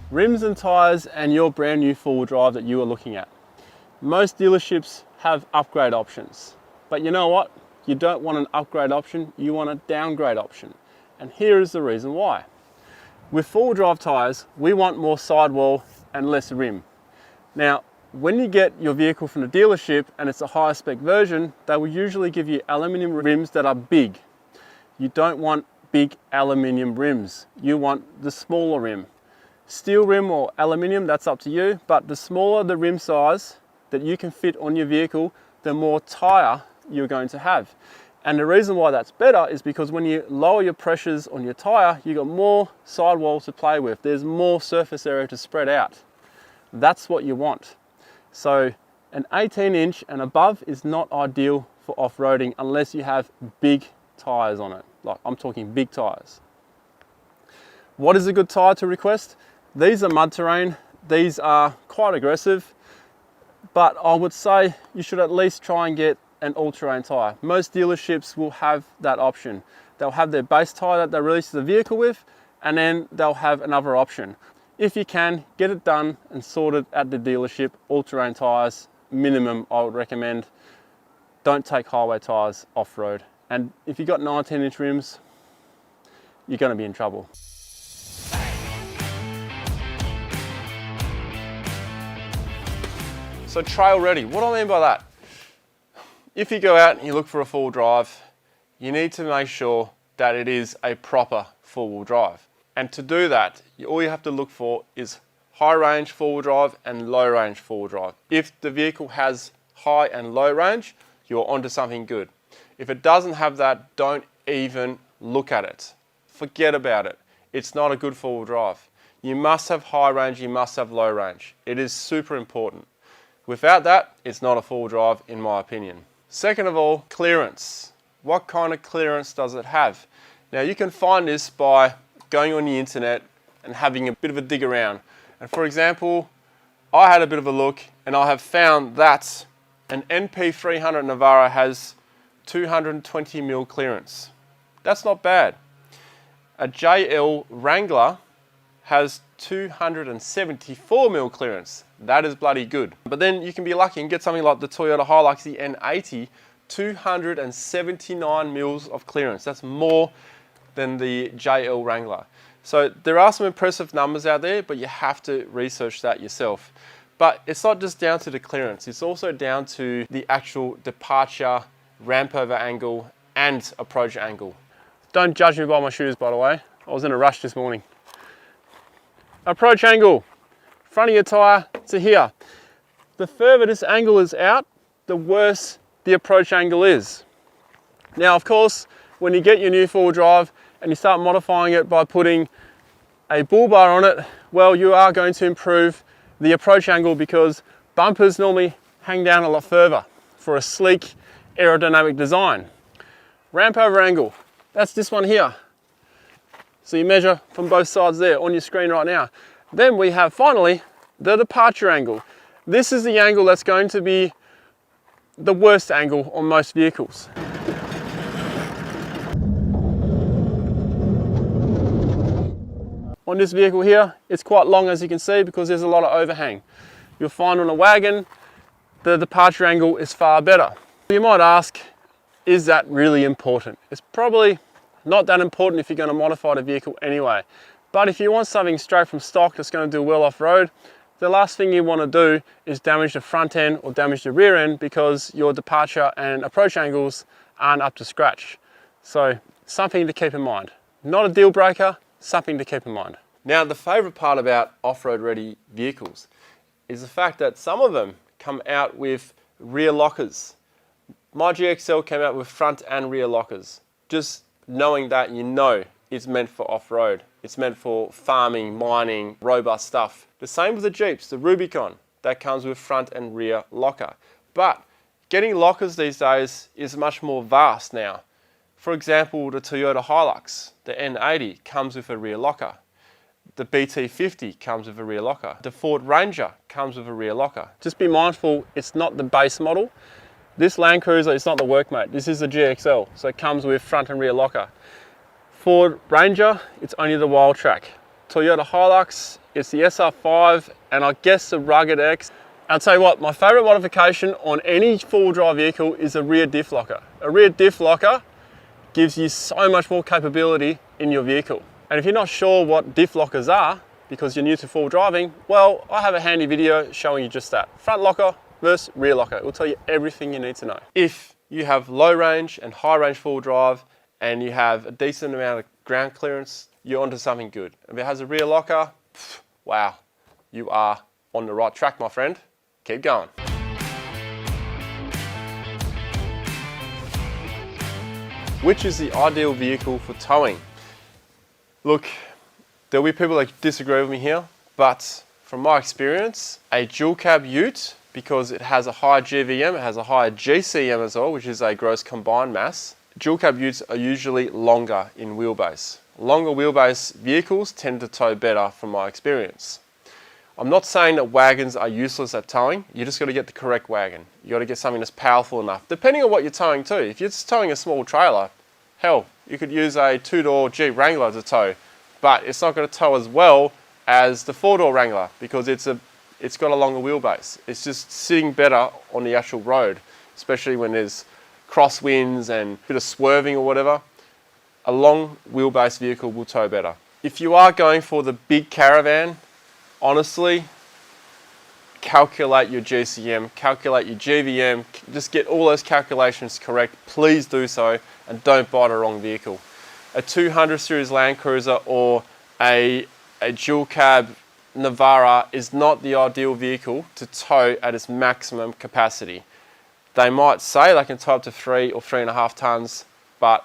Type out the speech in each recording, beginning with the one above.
rims and tyres and your brand new four-wheel drive that you are looking at. Most dealerships have upgrade options, but you know what? You don't want an upgrade option, you want a downgrade option. And here is the reason why. With four-wheel drive tyres, we want more sidewall and less rim. Now, when you get your vehicle from the dealership and it's a higher spec version, they will usually give you aluminium rims that are big. You don't want big aluminium rims. You want the smaller rim. Steel rim or aluminium, that's up to you, but the smaller the rim size that you can fit on your vehicle, the more tyre you're going to have. And the reason why that's better is because when you lower your pressures on your tyre, you've got more sidewall to play with. There's more surface area to spread out. That's what you want. So an 18-inch and above is not ideal for off-roading unless you have big tyres on it. Like, I'm talking big tyres. What is a good tyre to request? These are mud terrain. These are quite aggressive, but I would say you should at least try and get an all-terrain tyre. Most dealerships will have that option. They'll have their base tyre that they release the vehicle with, and then they'll have another option. If you can, get it done and sorted at the dealership. All-terrain tyres, minimum I would recommend. Don't take highway tyres off-road. And if you've got 19-inch rims, you're going to be in trouble. So trail ready, what do I mean by that? If you go out and you look for a four-wheel drive, you need to make sure that it is a proper four-wheel drive. And to do that, all you have to look for is high range four-wheel drive and low range four-wheel drive. If the vehicle has high and low range, you're onto something good. If it doesn't have that, don't even look at it. Forget about it. It's not a good four-wheel drive. You must have high range, you must have low range. It is super important. Without that, it's not a four-wheel drive in my opinion. Second of all, clearance. What kind of clearance does it have? Now you can find this by going on the internet and having a bit of a dig around. And for example, I had a bit of a look and I have found that an NP300 Navara has 220mm clearance. That's not bad. A JL Wrangler has 274mm clearance. That is bloody good. But then you can be lucky and get something like the Toyota Hilux, the N80, 279mm of clearance. That's more than the JL Wrangler. So there are some impressive numbers out there, but you have to research that yourself. But it's not just down to the clearance, it's also down to the actual departure, ramp over angle, and approach angle. Don't judge me by my shoes, by the way. I was in a rush this morning. Approach angle, front of your tyre to here. The further this angle is out, the worse the approach angle is. Now, of course, when you get your new four-wheel drive and you start modifying it by putting a bull bar on it, well, you are going to improve the approach angle because bumpers normally hang down a lot further for a sleek aerodynamic design. Ramp over angle, that's this one here. So you measure from both sides there on your screen right now. Then we have finally the departure angle. This is the angle that's going to be the worst angle on most vehicles. On this vehicle here, it's quite long as you can see because there's a lot of overhang. You'll find on a wagon, the departure angle is far better. You might ask, is that really important? It's probably not that important if you're going to modify the vehicle anyway. But if you want something straight from stock that's going to do well off-road, the last thing you want to do is damage the front end or damage the rear end because your departure and approach angles aren't up to scratch. So something to keep in mind. Not a deal breaker, something to keep in mind. Now, the favourite part about off-road ready vehicles is the fact that some of them come out with rear lockers. My GXL came out with front and rear lockers. Just knowing that, you know it's meant for off-road. It's meant for farming, mining, robust stuff. The same with the Jeeps, the Rubicon, that comes with front and rear locker. But getting lockers these days is much more vast now. For example, the Toyota Hilux, the N80, comes with a rear locker. The BT50 comes with a rear locker. The Ford Ranger comes with a rear locker. Just be mindful, it's not the base model. This Land Cruiser is not the Workmate, this is the GXL, so it comes with front and rear locker. Ford Ranger, it's only the Wildtrak. Toyota Hilux, it's the SR5, and I guess the Rugged X. I'll tell you what, my favorite modification on any four-wheel drive vehicle is a rear diff locker. A rear diff locker gives you so much more capability in your vehicle. And if you're not sure what diff lockers are, because you're new to four-wheel driving, well, I have a handy video showing you just that. Front locker versus rear locker. It will tell you everything you need to know. If you have low range and high range four-wheel drive, and you have a decent amount of ground clearance, you're onto something good. If it has a rear locker, wow, you are on the right track, my friend. Keep going. Which is the ideal vehicle for towing? Look, there'll be people that disagree with me here, but from my experience, a dual cab ute, because it has a higher GVM, it has a higher GCM as well, which is a gross combined mass. Dual cab utes are usually longer in wheelbase. Longer wheelbase vehicles tend to tow better from my experience. I'm not saying that wagons are useless at towing, you just got to get the correct wagon. You got to get something that's powerful enough, depending on what you're towing too. If you're just towing a small trailer, hell, you could use a two-door Jeep Wrangler to tow, but it's not going to tow as well as the four-door Wrangler because it's got a longer wheelbase. It's just sitting better on the actual road, especially when there's crosswinds and a bit of swerving or whatever. A long wheelbase vehicle will tow better. If you are going for the big caravan, honestly, calculate your GCM, calculate your GVM, just get all those calculations correct. Please do so and don't buy the wrong vehicle. A 200 series Land Cruiser or a dual cab Navara is not the ideal vehicle to tow at its maximum capacity. They might say they can tow up to 3 or 3.5 tons, but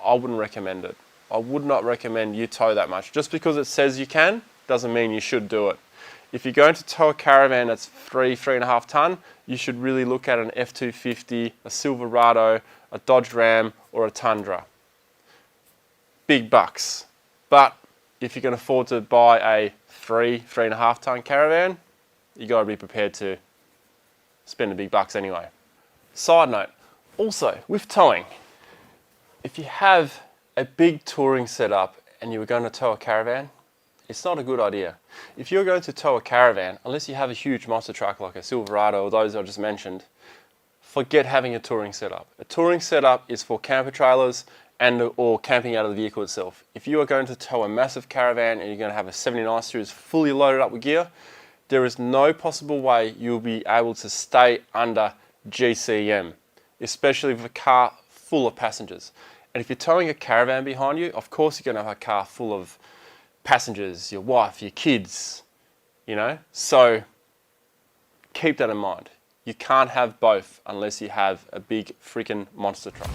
I wouldn't recommend it. I would not recommend you tow that much. Just because it says you can, doesn't mean you should do it. If you're going to tow a caravan that's 3.5 ton, you should really look at an F250, a Silverado, a Dodge Ram, or a Tundra. Big bucks. But if you can afford to buy a 3.5 ton caravan, you got to be prepared to spend the big bucks anyway. Side note, also with towing, if you have a big touring setup and you were going to tow a caravan, it's not a good idea. If you're going to tow a caravan, unless you have a huge monster truck like a Silverado or those I just mentioned, forget having a touring setup. A touring setup is for camper trailers or camping out of the vehicle itself. If you are going to tow a massive caravan and you're going to have a 79 series fully loaded up with gear, there is no possible way you'll be able to stay under GCM, especially with a car full of passengers. And if you're towing a caravan behind you, of course you're going to have a car full of passengers, your wife, your kids, you know? So keep that in mind. You can't have both unless you have a big freaking monster truck.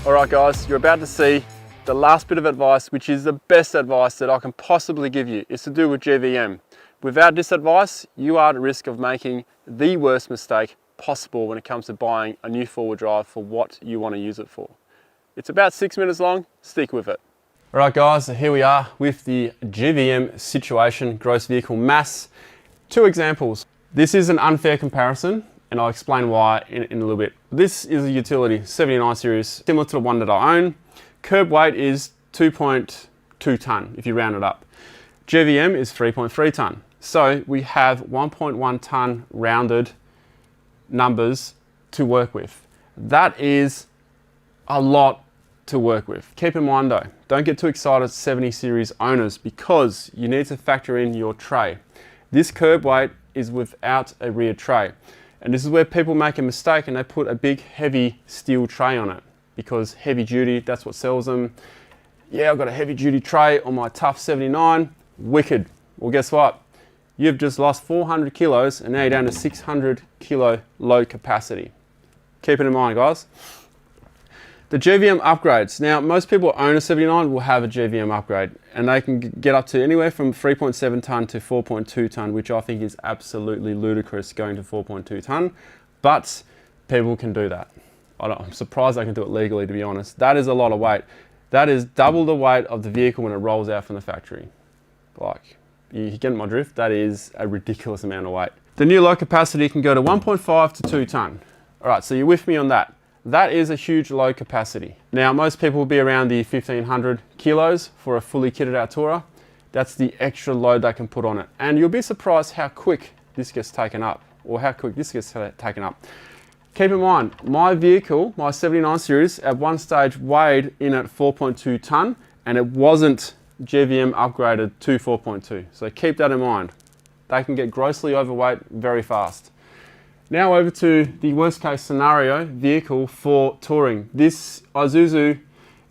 All right guys, you're about to see the last bit of advice, which is the best advice that I can possibly give you. It's to do with GVM. Without this advice, you are at risk of making the worst mistake possible when it comes to buying a new four-wheel drive for what you want to use it for. It's about 6 minutes long, stick with it. All right guys, so here we are with the GVM situation, gross vehicle mass. Two examples. This is an unfair comparison and I'll explain why in a little bit. This is a utility 79 series, similar to the one that I own. Curb weight is 2.2 ton if you round it up. GVM is 3.3 ton. So we have 1.1 ton rounded numbers to work with. That is a lot to work with. Keep in mind though, don't get too excited 70 series owners because you need to factor in your tray. This curb weight is without a rear tray. And this is where people make a mistake and they put a big heavy steel tray on it because heavy duty, that's what sells them. Yeah, I've got a heavy duty tray on my Tough 79, wicked. Well, guess what? You've just lost 400 kilos and now you're down to 600 kilo load capacity. Keep it in mind, guys. The GVM upgrades. Now, most people own a 79 will have a GVM upgrade and they can get up to anywhere from 3.7 ton to 4.2 ton, which I think is absolutely ludicrous going to 4.2 ton, but people can do that. I'm surprised they can do it legally, to be honest. That is a lot of weight. That is double the weight of the vehicle when it rolls out from the factory. Like, you get my drift? That is a ridiculous amount of weight. The new load capacity can go to 1.5 to 2 ton. All right, so you're with me on that. That is a huge low capacity. Now, most people will be around the 1500 kilos for a fully kitted out tourer. That's the extra load they can put on it. And you'll be surprised how quick this gets taken up, or how quick this gets taken up. Keep in mind, my vehicle, my 79 series, at one stage weighed in at 4.2 tonne, and it wasn't GVM upgraded to 4.2. So keep that in mind. They can get grossly overweight very fast. Now over to the worst case scenario vehicle for touring. This Isuzu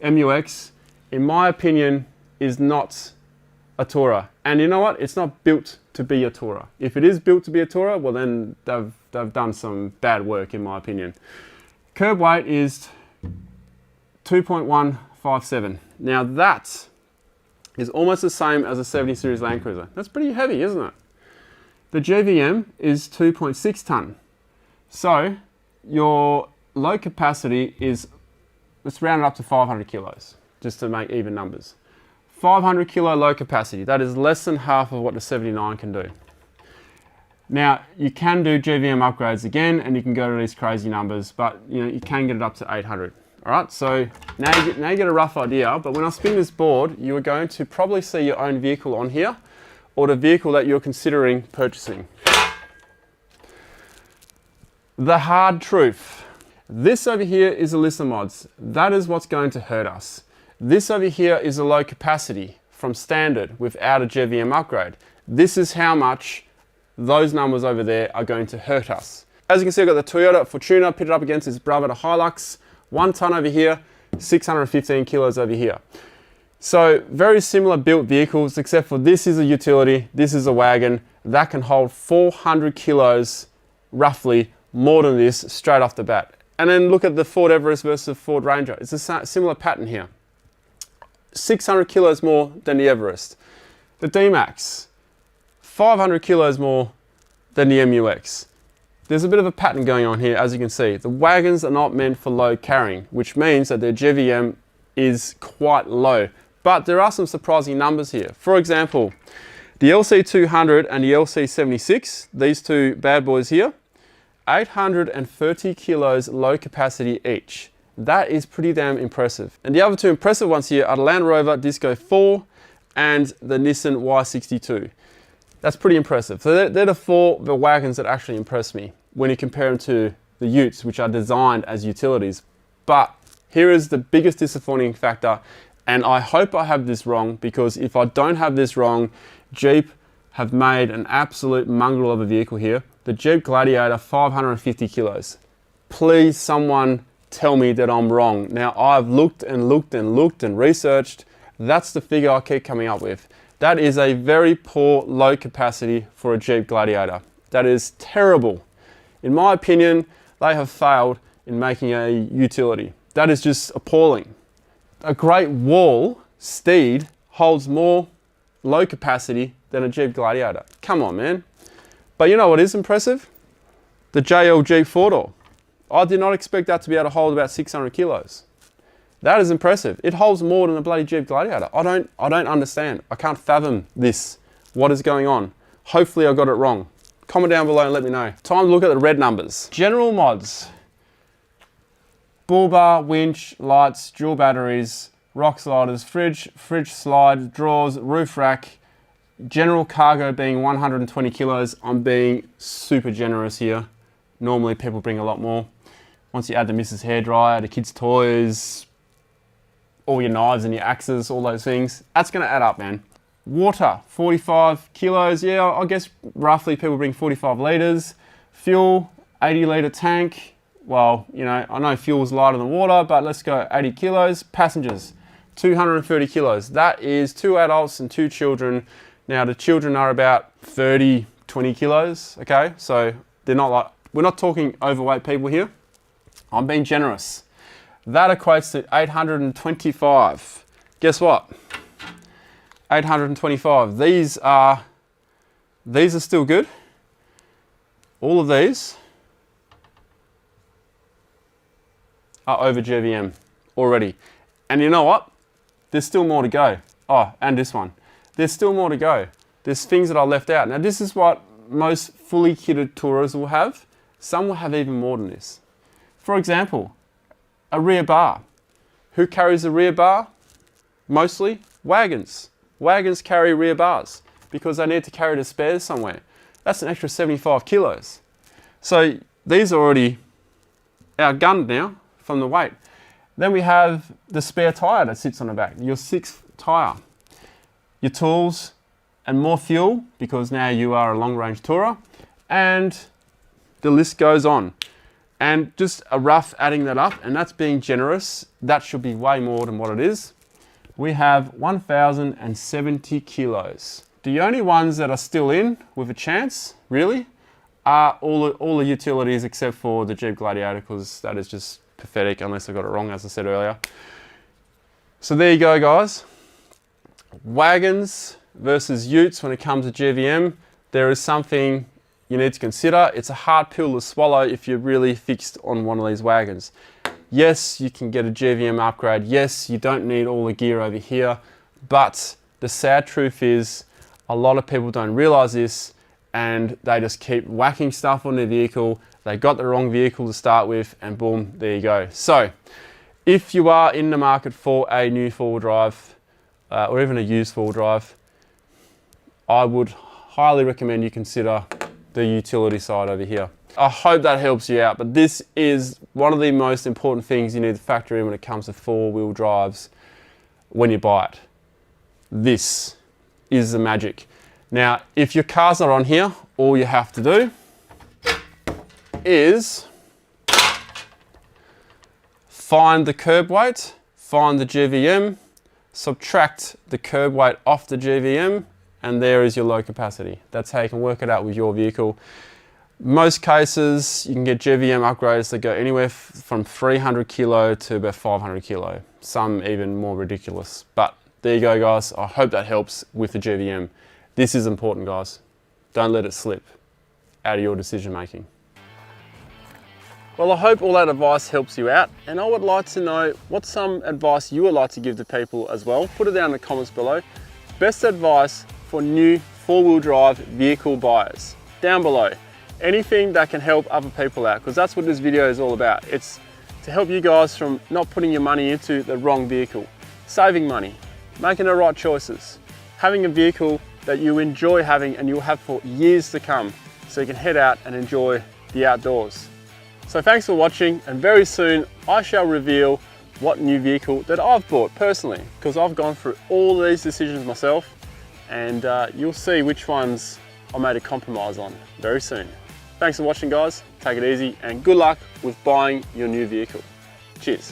MU-X, in my opinion, is not a tourer. And you know what? It's not built to be a tourer. If it is built to be a tourer, well then they've done some bad work in my opinion. Curb weight is 2.157. Now that is almost the same as a 70 series Land Cruiser. That's pretty heavy, isn't it? The GVM is 2.6 tonne. So your low capacity is, let's round it up to 500 kilos, just to make even numbers. 500 kilo low capacity, that is less than half of what the 79 can do. Now, you can do GVM upgrades again, and you can go to these crazy numbers, but you can get it up to 800. All right, so now you get a rough idea, but when I spin this board, you are going to probably see your own vehicle on here, or the vehicle that you're considering purchasing. The hard truth. This over here is Alyssa mods. That is what's going to hurt us. This over here is a low capacity from standard without a GVM upgrade. This is how much those numbers over there are going to hurt us. As you can see, I've got the Toyota Fortuner pitted up against this Bravada Hilux. 1 tonne over here, 615 kilos over here. So very similar built vehicles, except for this is a utility, this is a wagon that can hold 400 kilos roughly more than this straight off the bat. And then look at the Ford Everest versus Ford Ranger. It's a similar pattern here. 600 kilos more than the Everest. The D-Max, 500 kilos more than the MU-X. There's a bit of a pattern going on here, as you can see. The wagons are not meant for load carrying, which means that their GVM is quite low. But there are some surprising numbers here. For example, the LC200 and the LC76, these two bad boys here, 830 kilos low capacity each. That is pretty damn impressive. And the other two impressive ones here are the Land Rover Disco 4 and the Nissan Y62. That's pretty impressive. So they're the wagons that actually impress me when you compare them to the Utes, which are designed as utilities. But here is the biggest disappointing factor, and I hope I have this wrong, because if I don't have this wrong, Jeep have made an absolute mongrel of a vehicle here. The Jeep Gladiator, 550 kilos. Please, someone tell me that I'm wrong. Now, I've looked and looked and looked and researched. That's the figure I keep coming up with. That is a very poor low capacity for a Jeep Gladiator. That is terrible. In my opinion, they have failed in making a utility. That is just appalling. A Great Wall Steed holds more low capacity than a Jeep Gladiator. Come on, man. But you know what is impressive? The JL Jeep 4-door. I did not expect that to be able to hold about 600 kilos. That is impressive. It holds more than a bloody Jeep Gladiator. I don't understand. I can't fathom this. What is going on? Hopefully I got it wrong. Comment down below and let me know. Time to look at the red numbers. General mods. Bull bar, winch, lights, dual batteries, rock sliders, fridge slide, drawers, roof rack, general cargo being 120 kilos. I'm being super generous here. Normally people bring a lot more. Once you add the Mrs. Hairdryer, the kids' toys, all your knives and your axes, all those things, that's gonna add up, man. Water, 45 kilos. Yeah, I guess roughly people bring 45 liters. Fuel, 80 liter tank. Well, I know fuel's lighter than water, but let's go 80 kilos. Passengers, 230 kilos. That is 2 adults and 2 children. Now the children are about 30, 20 kilos, okay? So they're not like, we're not talking overweight people here. I'm being generous. That equates to 825. Guess what? 825. These are still good. All of these are over GVM already. And you know what? There's still more to go. Oh, and this one. There's still more to go. There's things that I left out. Now this is what most fully kitted tourers will have. Some will have even more than this. For example, a rear bar. Who carries a rear bar? Mostly wagons. Wagons carry rear bars because they need to carry the spares somewhere. That's an extra 75 kilos. So these are already outgunned now from the weight. Then we have the spare tyre that sits on the back, your 6th tyre. Your tools and more fuel because now you are a long range tourer, and the list goes on. And just a rough adding that up, and that's being generous, that should be way more than what it is. We have 1,070 kilos. The only ones that are still in with a chance, really, are all the utilities except for the Jeep Gladiator, because that is just pathetic unless I got it wrong, as I said earlier. So there you go, guys. Wagons versus utes when it comes to GVM. There is something you need to consider. It's a hard pill to swallow if you're really fixed on one of these wagons. Yes, you can get a GVM upgrade. Yes, you don't need all the gear over here, but the sad truth is a lot of people don't realize this and they just keep whacking stuff on their vehicle. They got the wrong vehicle to start with, and boom, there you go. So if you are in the market for a new four-wheel drive or even a used four-wheel drive, I would highly recommend you consider the utility side over here. I hope that helps you out, but this is one of the most important things you need to factor in when it comes to four-wheel drives when you buy it. This is the magic. Now, if your car's not on here, all you have to do is find the curb weight, find the GVM, subtract the curb weight off the GVM, and there is your load capacity. That's how you can work it out with your vehicle. Most cases, you can get GVM upgrades that go anywhere from 300 kilo to about 500 kilo. Some even more ridiculous. But there you go, guys. I hope that helps with the GVM. This is important, guys. Don't let it slip out of your decision making. Well, I hope all that advice helps you out, and I would like to know what's some advice you would like to give to people as well. Put it down in the comments below. Best advice for new four-wheel drive vehicle buyers, down below. Anything that can help other people out, because that's what this video is all about. It's to help you guys from not putting your money into the wrong vehicle, saving money, making the right choices, having a vehicle that you enjoy having and you'll have for years to come, so you can head out and enjoy the outdoors. So thanks for watching, and very soon I shall reveal what new vehicle that I've bought personally, because I've gone through all these decisions myself, and you'll see which ones I made a compromise on very soon. Thanks for watching, guys. Take it easy and good luck with buying your new vehicle. Cheers.